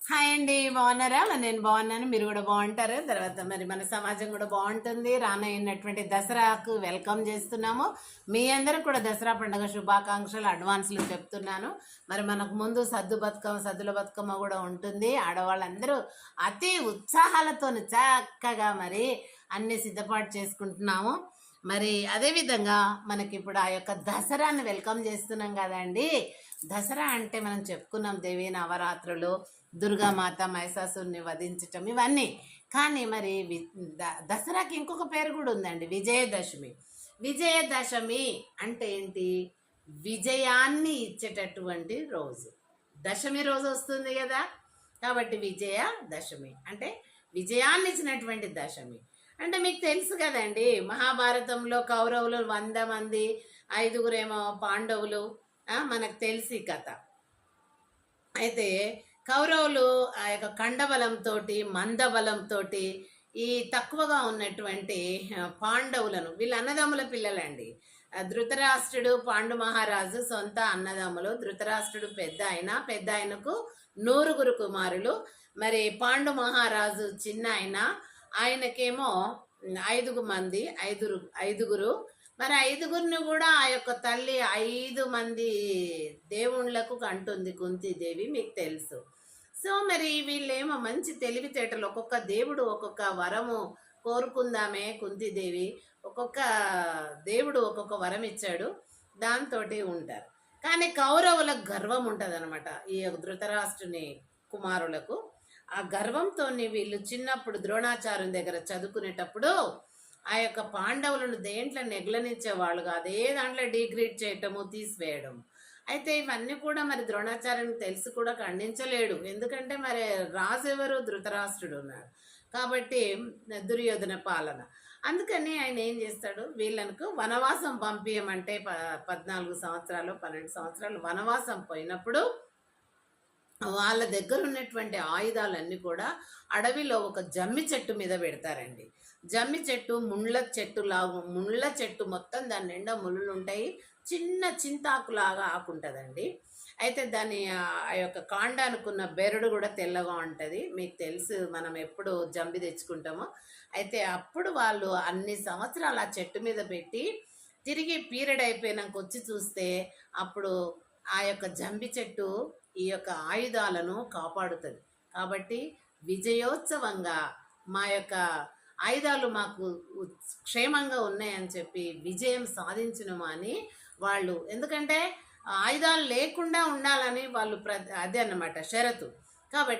Hi అండి, బాగున్నారా? నేను బాగున్నాను, మీరు కూడా బాగుంటారు. తర్వాత మరి మన సమాజం కూడా బాగుంటుంది. రానయ్యున్నటువంటి దసరాకు వెల్కమ్ చేస్తున్నాము. మీ అందరికి కూడా దసరా పండుగ శుభాకాంక్షలు అడ్వాన్స్లు చెప్తున్నాను. మరి మనకు ముందు సద్దుల బతుకమ్మ కూడా ఉంటుంది. ఆడవాళ్ళందరూ అతి ఉత్సాహాలతో చక్కగా మరి అన్ని సిద్ధపాటు చేసుకుంటున్నాము. మరి అదేవిధంగా మనకి ఇప్పుడు ఆ యొక్క దసరాని వెల్కమ్ చేస్తున్నాం కదండి. దసరా అంటే మనం చెప్పుకున్నాం దేవి నవరాత్రులు, దుర్గామాత మహిషాసురుని వధించటం ఇవన్నీ. కానీ మరి దసరాకి ఇంకొక పేరు కూడా ఉందండి, విజయదశమి. విజయదశమి అంటే ఏంటి? విజయాన్ని ఇచ్చేటటువంటి రోజు. దశమి రోజు వస్తుంది కదా, కాబట్టి విజయదశమి అంటే విజయాన్ని ఇచ్చినటువంటి దశమి. అంటే మీకు తెలుసు కదండి, మహాభారతంలో కౌరవులు 100 మంది, 5గురేమో పాండవులు. మనకు తెలిసి కథ. అయితే కౌరవులు ఆ యొక్క కండబలంతో, మందబలంతో ఈ తక్కువగా ఉన్నటువంటి పాండవులను, వీళ్ళ అన్నదమ్ముల పిల్లలండి. ధృతరాష్ట్రుడు పాండు మహారాజు సొంత అన్నదమ్ములు. ధృతరాష్ట్రుడు పెద్ద ఆయనకు 9 కుమారులు. మరి పాండు మహారాజు చిన్న ఆయనకేమో 5 మంది, 5గురు. మరి 5గురిని కూడా ఆ యొక్క తల్లి 5 మంది దేవుళ్ళకు కంటుంది కుంతీదేవి, మీకు తెలుసు. సో మరి వీళ్ళేమో మంచి తెలివితేటలు, ఒక్కొక్క దేవుడు ఒక్కొక్క వరము కోరుకుందామే కుంతీదేవి, ఒక్కొక్క దేవుడు ఒక్కొక్క వరం ఇచ్చాడు, దాంతో ఉంటారు. కానీ కౌరవులకు గర్వం ఉంటుంది అనమాట, ఈ ధృతరాష్ట్రుని కుమారులకు. ఆ గర్వంతో వీళ్ళు చిన్నప్పుడు ద్రోణాచార్యుని దగ్గర చదువుకునేటప్పుడు ఆ యొక్క పాండవులను దేంట్లో నెగ్లనిచ్చేవాళ్ళు కాదు, ఏ దాంట్లో డిగ్రేడ్ చేయటము, తీసివేయడం. అయితే ఇవన్నీ కూడా మరి ద్రోణాచార్యుని తెలిసి కూడా ఖండించలేడు. ఎందుకంటే మరి రాజు ఎవరు? ధృతరాష్ట్రుడు ఉన్నాడు కాబట్టి, దుర్యోధన పాలన. అందుకని ఆయన ఏం చేస్తాడు, వీళ్ళకు వనవాసం పంపించమంటే 14 సంవత్సరాలు 12 సంవత్సరాలు వనవాసం పోయినప్పుడు వాళ్ళ దగ్గర ఉన్నటువంటి ఆయుధాలన్నీ కూడా అడవిలో ఒక జమ్మి చెట్టు మీద పెడతారండి. జమ్మి చెట్టు ముళ్ళ చెట్టు మొత్తం దాని నిండా ముళ్ళు ఉంటాయి, చిన్న చింతాకులాగా ఆకుంటుందండి. అయితే దాని ఆ యొక్క కాండానుకున్న బెరడు కూడా తెల్లగా ఉంటుంది, మీకు తెలుసు, మనం ఎప్పుడు జంబి తెచ్చుకుంటామో. అయితే అప్పుడు వాళ్ళు అన్ని సంవత్సరాలు ఆ చెట్టు మీద పెట్టి తిరిగి పీరియడ్ అయిపోయినాక వచ్చి చూస్తే అప్పుడు ఆ యొక్క జంబి చెట్టు ఈ యొక్క ఆయుధాలను కాపాడుతుంది. కాబట్టి విజయోత్సవంగా మా యొక్క ఆయుధాలు మాకు క్షేమంగా ఉన్నాయని చెప్పి విజయం సాధించను అని వాళ్ళు, ఎందుకంటే ఆయుధాలు లేకుండా ఉండాలని వాళ్ళు అదే అన్నమాట షరతు. కాబట్టి